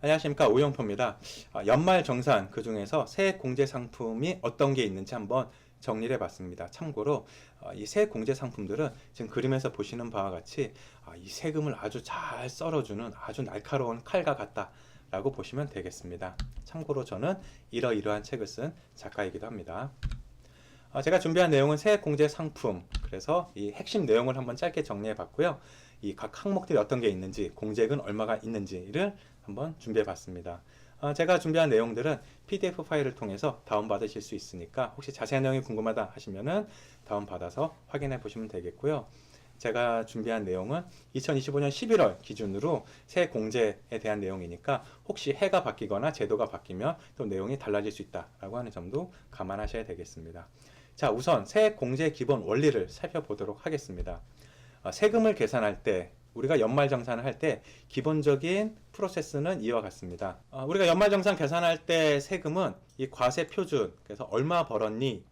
안녕하십니까, 오영표입니다. 연말정산 그 중에서 세액공제 상품이 어떤 게 있는지 한번 정리를 해봤습니다. 참고로 이 세액공제 상품들은 지금 그림에서 보시는 바와 같이 이 세금을 아주 잘 썰어주는 아주 날카로운 칼과 같다 라고 보시면 되겠습니다. 참고로 저는 이러이러한 책을 쓴 작가이기도 합니다. 제가 준비한 내용은 세액공제 상품, 그래서 이 핵심 내용을 한번 짧게 정리해 봤고요. 이 각 항목들이 어떤 게 있는지, 공제액은 얼마가 있는지를 한번 준비해 봤습니다. 제가 준비한 내용들은 PDF 파일을 통해서 다운받으실 수 있으니까 혹시 자세한 내용이 궁금하다 하시면은 다운받아서 확인해 보시면 되겠고요. 제가 준비한 내용은 2025년 11월 기준으로 세액공제에 대한 내용이니까 혹시 해가 바뀌거나 제도가 바뀌면 또 내용이 달라질 수 있다라고 하는 점도 감안하셔야 되겠습니다. 자, 우선 세액공제 기본 원리를 살펴보도록 하겠습니다. 세금을 계산할 때, 우리가 연말정산을 할 때 기본적인 프로세스는 이와 같습니다. 우리가 연말정산 계산할 때 세금은 이 과세 표준, 그래서 얼마 벌었니,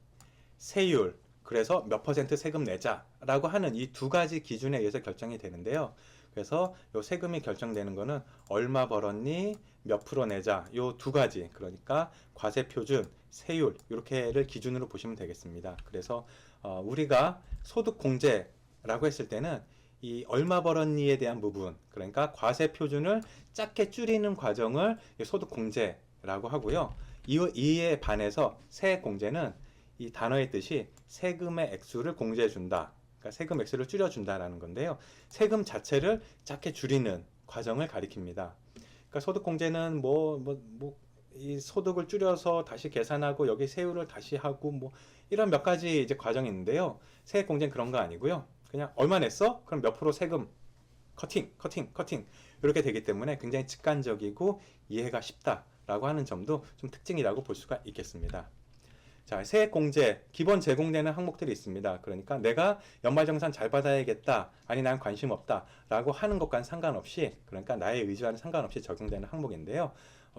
세율, 그래서 몇 퍼센트 세금 내자라고 하는 이 두 가지 기준에 의해서 결정이 되는데요. 그래서 요 세금이 결정되는 거는 얼마 벌었니, 몇 프로 내자, 요 두 가지, 그러니까 과세 표준, 세율 이렇게를 기준으로 보시면 되겠습니다. 그래서 우리가 소득 공제라고 했을 때는 이 얼마 벌었니에 대한 부분, 그러니까 과세 표준을 작게 줄이는 과정을 소득 공제라고 하고요. 이에 반해서 세액 공제는 이 단어의 뜻이 세금의 액수를 공제해 준다. 그러니까 세금 액수를 줄여 준다라는 건데요. 세금 자체를 작게 줄이는 과정을 가리킵니다. 그러니까 소득 공제는 이 소득을 줄여서 다시 계산하고 여기 세율을 다시 하고 이런 몇 가지 이제 과정이 있는데요. 세액 공제는 그런 거 아니고요. 그냥 얼마 냈어? 그럼 몇 프로 세금 커팅 이렇게 되기 때문에 굉장히 직관적이고 이해가 쉽다라고 하는 점도 좀 특징이라고 볼 수가 있겠습니다. 자, 세액공제, 기본 제공되는 항목들이 있습니다. 그러니까 내가 연말정산 잘 받아야겠다, 아니 난 관심 없다 라고 하는 것과는 상관없이, 그러니까 나의 의지와는 상관없이 적용되는 항목인데요.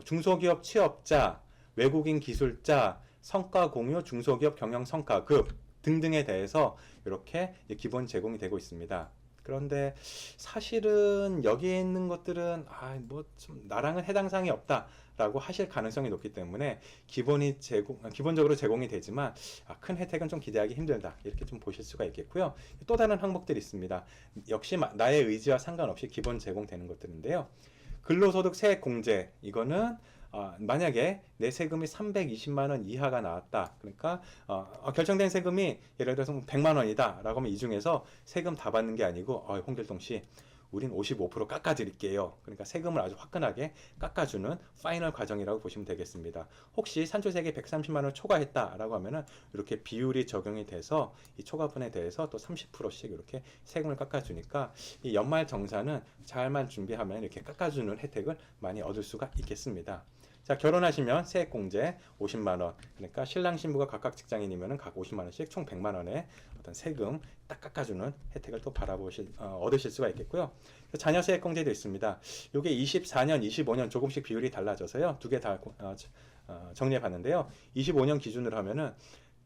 중소기업 취업자, 외국인 기술자, 성과공유 중소기업 경영성과급 등등에 대해서 이렇게 기본 제공이 되고 있습니다. 그런데 사실은 여기에 있는 것들은 좀 나랑은 해당 사항이 없다라고 하실 가능성이 높기 때문에 기본적으로 제공이 되지만 큰 혜택은 좀 기대하기 힘들다 이렇게 좀 보실 수가 있겠고요. 또 다른 항목들이 있습니다. 역시 나의 의지와 상관없이 기본 제공되는 것들인데요. 근로소득 세액 공제, 이거는 만약에 내 세금이 320만 원 이하가 나왔다. 그러니까 결정된 세금이 예를 들어서 100만 원이다 라고 하면 이 중에서 세금 다 받는 게 아니고 홍길동 씨 우린 55% 깎아드릴게요. 그러니까 세금을 아주 화끈하게 깎아주는 파이널 과정이라고 보시면 되겠습니다. 혹시 산출세액이 130만 원을 초과했다라고 하면은 이렇게 비율이 적용이 돼서 이 초과분에 대해서 또 30%씩 이렇게 세금을 깎아주니까 이 연말 정산은 잘만 준비하면 이렇게 깎아주는 혜택을 많이 얻을 수가 있겠습니다. 자, 결혼하시면 세액공제 50만 원, 그러니까 신랑 신부가 각각 직장인이면 각 50만 원씩 총 100만 원의 어떤 세금 딱 깎아주는 혜택을 또 얻으실 수가 있겠고요. 자녀 세액공제도 있습니다. 이게 24년, 25년 조금씩 비율이 달라져서요. 두 개 다 정리해 봤는데요. 25년 기준으로 하면은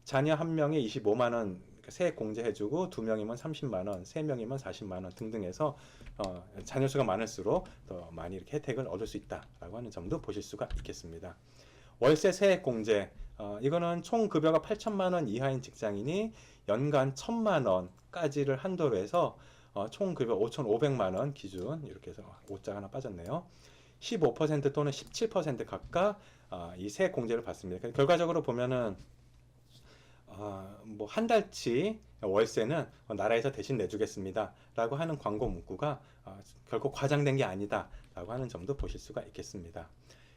자녀 한 명에 25만 원 세액 공제해주고 2명이면 30만 원, 3명이면 40만 원 등등 해서 자녀 수가 많을수록 더 많이 이렇게 혜택을 얻을 수 있다라고 하는 점도 보실 수가 있겠습니다. 월세 세액 공제, 이거는 총 급여가 8천만 원 이하인 직장인이 연간 1천만 원까지를 한도로 해서 총 급여 5,500만 원 기준, 이렇게 해서 5자 하나 빠졌네요. 15% 또는 17% 각각 이 세액 공제를 받습니다. 결과적으로 보면은 한 달치 월세는 나라에서 대신 내주겠습니다 라고 하는 광고 문구가 결코 과장된 게 아니다 라고 하는 점도 보실 수가 있겠습니다.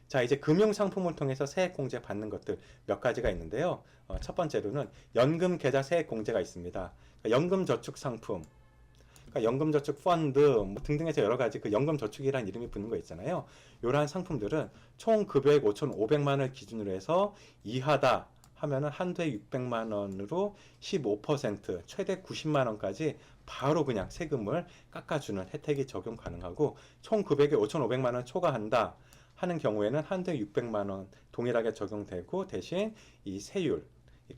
자, 이제 금융상품을 통해서 세액공제 받는 것들 몇 가지가 있는데요. 첫 번째로는 연금계좌 세액공제가 있습니다. 그러니까 연금저축상품, 그러니까 연금저축 펀드 등등해서 여러 가지 그 연금저축이라는 이름이 붙는 거 있잖아요. 이러한 상품들은 총 급여액 5,500만 원을 기준으로 해서 이하다 하면은 한도에 600만 원으로 15% 최대 90만 원까지 바로 그냥 세금을 깎아주는 혜택이 적용 가능하고, 총 금액에 5,500만 원 초과한다 하는 경우에는 한도에 600만 원 동일하게 적용되고, 대신 이 세율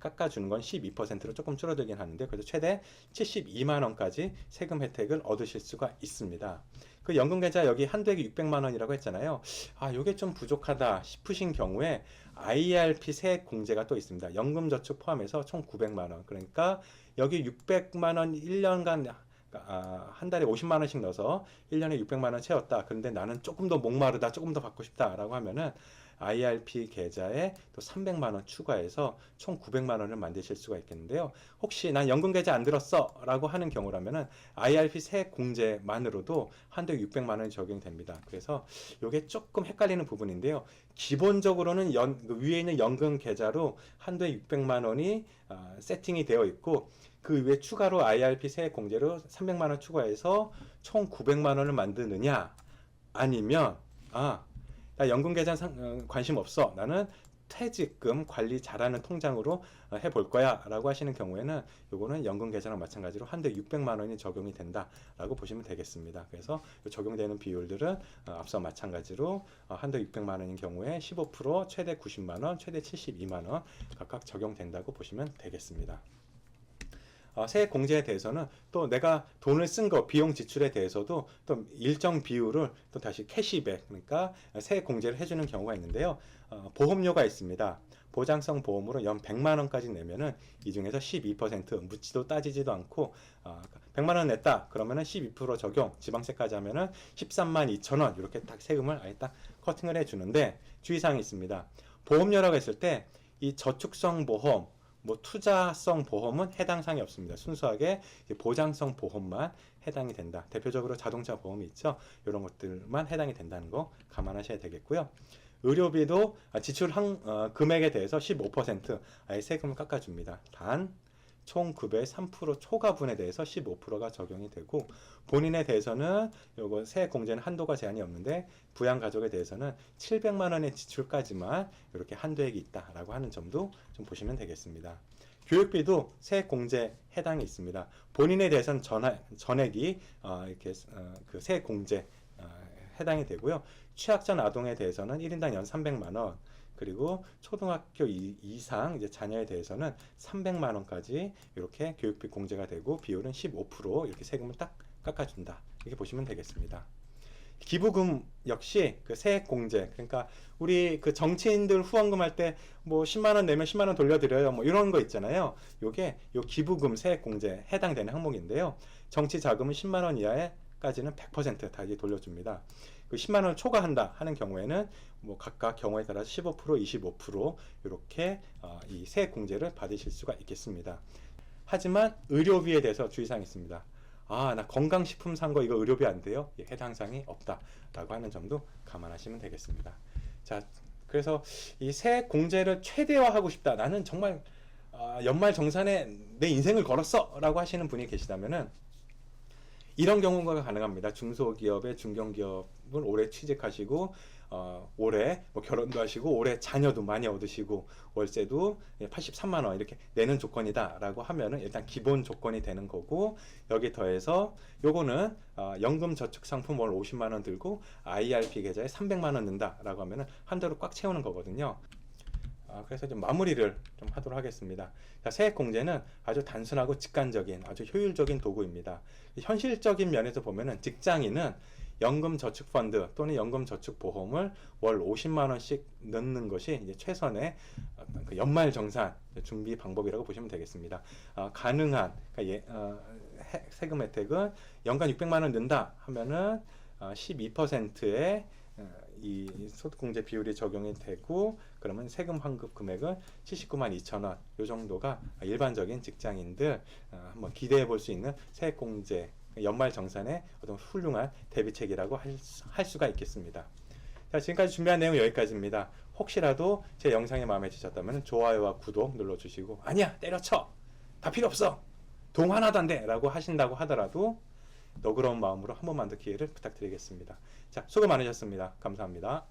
깎아주는 건 12%로 조금 줄어들긴 하는데 그래서 최대 72만 원까지 세금 혜택을 얻으실 수가 있습니다. 그 연금 계좌 여기 한도액이 600만 원이라고 했잖아요. 아, 요게 좀 부족하다 싶으신 경우에 IRP 세액 공제가 또 있습니다. 연금 저축 포함해서 총 900만 원. 그러니까 여기 600만 원 1년간 한 달에 50만 원씩 넣어서 1년에 600만 원 채웠다. 그런데 나는 조금 더 목마르다, 조금 더 받고 싶다라고 하면은 IRP 계좌에 또 300만 원 추가해서 총 900만 원을 만드실 수가 있겠는데요. 혹시 난 연금 계좌 안 들었어 라고 하는 경우라면은 IRP 세액 공제만으로도 한도액 600만 원이 적용됩니다. 그래서 이게 조금 헷갈리는 부분인데요. 기본적으로는 그 위에 있는 연금 계좌로 한도액 600만 원이 세팅이 되어 있고, 그 외에 추가로 IRP 세액 공제로 300만 원 추가해서 총 900만 원을 만드느냐, 아니면 나 연금 계좌 관심 없어, 나는 퇴직금 관리 잘하는 통장으로 해볼 거야 라고 하시는 경우에는 요거는 연금 계좌랑 마찬가지로 한도액 600만 원이 적용이 된다 라고 보시면 되겠습니다. 그래서 적용되는 비율들은 앞서 마찬가지로 한도액 600만 원인 경우에 15%, 최대 90만 원, 최대 72만 원 각각 적용된다고 보시면 되겠습니다. 세액 공제에 대해서는 또 내가 돈을 쓴 거, 비용 지출에 대해서도 또 일정 비율을 또 다시 캐시백, 그러니까 세액 공제를 해주는 경우가 있는데요. 보험료가 있습니다. 보장성 보험으로 연 100만 원까지 내면은 이 중에서 12% 묻지도 따지지도 않고 100만 원 냈다 그러면은 12% 적용, 지방세까지 하면은 13만 2천 원 이렇게 딱 세금을 아예 딱 커팅을 해주는데, 주의사항이 있습니다. 보험료라고 했을 때 이 저축성 보험, 투자성 보험은 해당 사항이 없습니다. 순수하게 보장성 보험만 해당이 된다. 대표적으로 자동차 보험이 있죠. 이런 것들만 해당이 된다는 거 감안하셔야 되겠고요. 의료비도 지출 금액에 대해서 15% 아예 세금을 깎아줍니다. 단 총 급여의 3% 초과분에 대해서 15%가 적용이 되고, 본인에 대해서는 요거 세액 공제는 한도가 제한이 없는데 부양 가족에 대해서는 700만 원의 지출까지만 이렇게 한도액이 있다라고 하는 점도 좀 보시면 되겠습니다. 교육비도 세액 공제 해당이 있습니다. 본인에 대해서는 전액이 이렇게 그 세액 공제 해당이 되고요. 취약전 아동에 대해서는 1인당 연 300만 원, 그리고 초등학교 이상 이제 자녀에 대해서는 300만 원까지 이렇게 교육비 공제가 되고, 비율은 15% 이렇게 세금을 딱 깎아준다. 이렇게 보시면 되겠습니다. 기부금 역시 그 세액 공제, 그러니까 우리 그 정치인들 후원금 할 때 뭐 10만 원 내면 10만 원 돌려드려요, 뭐 이런 거 있잖아요. 요게 요 기부금 세액 공제 해당되는 항목인데요. 정치 자금은 10만 원 이하까지는 100% 다 돌려줍니다. 그 10만 원을 초과한다 하는 경우에는 뭐 각각 경우에 따라서 15%, 25% 이렇게 이 세액 공제를 받으실 수가 있겠습니다. 하지만 의료비에 대해서 주의사항이 있습니다. 나 건강식품 산 거 이거 의료비 안 돼요? 해당 사항이 없다라고 하는 점도 감안하시면 되겠습니다. 자, 그래서 이 세액 공제를 최대화하고 싶다, 나는 정말 연말 정산에 내 인생을 걸었어 라고 하시는 분이 계시다면은 이런 경우가 가능합니다. 중소기업에 중견기업을 오래 취직하시고 올해 뭐 결혼도 하시고 올해 자녀도 많이 얻으시고 월세도 83만 원 이렇게 내는 조건이다라고 하면은 일단 기본 조건이 되는 거고, 여기 더해서 요거는 연금 저축 상품 월 50만 원 들고 IRP 계좌에 300만 원 넣는다라고 하면은 한도를 꽉 채우는 거거든요. 그래서 좀 마무리를 좀 하도록 하겠습니다. 자, 세액 공제는 아주 단순하고 직관적인 아주 효율적인 도구입니다. 현실적인 면에서 보면은 직장인은 연금저축펀드 또는 연금저축보험을 월 50만 원씩 넣는 것이 이제 최선의 그 연말정산 준비 방법이라고 보시면 되겠습니다. 가능한 그러니까 세금 혜택은 연간 600만 원 넣는다 하면은 12%의 이 소득공제 비율이 적용이 되고, 그러면 세금 환급 금액은 79만 2천 원, 이 정도가 일반적인 직장인들 한번 기대해 볼 수 있는 세액공제 연말 정산의 어떤 훌륭한 대비책이라고 할 수가 있겠습니다. 자, 지금까지 준비한 내용은 여기까지입니다. 혹시라도 제 영상이 마음에 드셨다면 좋아요와 구독 눌러주시고, 아니야 때려쳐 다 필요 없어 동 하나도 안 돼 라고 하신다고 하더라도 너그러운 마음으로 한 번만 더 기회를 부탁드리겠습니다. 자, 수고 많으셨습니다. 감사합니다.